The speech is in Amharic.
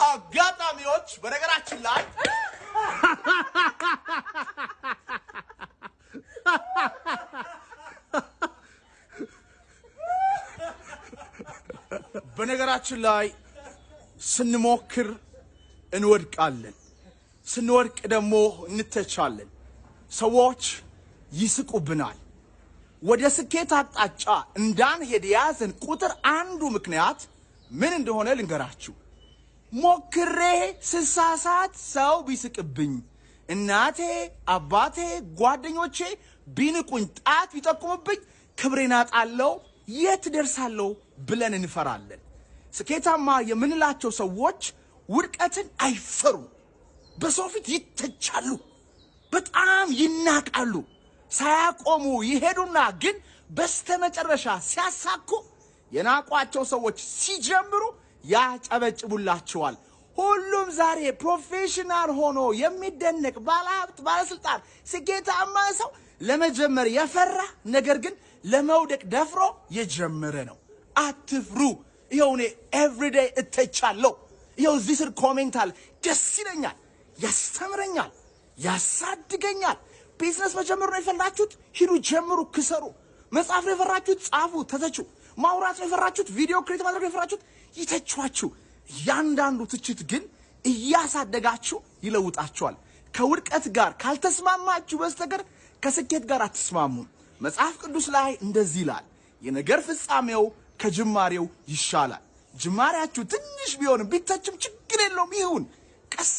አጋጣሚዎች በነገራችን ላይ ስንሞክር እንወድቃለን ስንወድቅ ደግሞ እንተቻለን ሰዎች ይስቁብናል ወደ ስኬት አጣጫ እንዳንሄድ ያዘን ቁጥር አንዱ ምክንያት ምን እንደሆነ ልንገራችሁ ሞክሬ ስሳሳት ሰው ቢስቅብኝ እናቴ አባቴ ጓደኞቼ ቢንቁኝ ጣት ቢጠቁምብኝ ክብሬን አጣለው የት ደርሳለው ብለን እንፈራለን ስኬታማ የምንላቸው ሰዎች ውድቀትን አይፈሩ በሰው ፊት ይተቻሉ በጣም ይናቃሉ ሳያቆሙ ይሄዱና ግን በስተመጨረሻ ሲያሳኩ የናቋቸው ሰዎች ሲጀምሩ ያጨበጭቡላቸዋል ሁሉም ዛሬ ፕሮፌሽናል ሆኖ የሚደነቅ ባለሀብት ባለስልጣን ስኬታማ ሰው ለመጀመር የፈራ ነገር ግን ለመውደቅ ደፍሮ የጀመረ ነው አትፍሩ ይኸውኔ ኤቭሪዴይ እተቻለሁ ይኸው እዚህ ስር ኮሜንት አለ ደስ ይለኛል ያስተምረኛል ያሳድገኛል ቢዝነስ መጀመር ነው የፈለጋችሁት ሂዱ ጀምሩ ክሰሩ መጽሐፍ ነው የፈራችሁት ጻፉ ተተቹ ማውራት ነው የፈራችሁት ቪዲዮ ክሬት ማድረግ ነው የፈራችሁት ይተቻችሁ ያንዳንዱ ትችት ግን እያሳደጋችሁ ይለውጣችኋል ከውድቀት ጋር ካልተስማማችሁ በስተቀር ከስኬት ጋር አትስማሙ መጽሐፍ ቅዱስ ላይ እንደዚህ ይላል የነገር ፍጻሜው ከጅማሬው ይሻላል ጅማሬያችሁ ትንሽ ቢሆን ቢተችም ችግር የለውም ይሁን ቀስ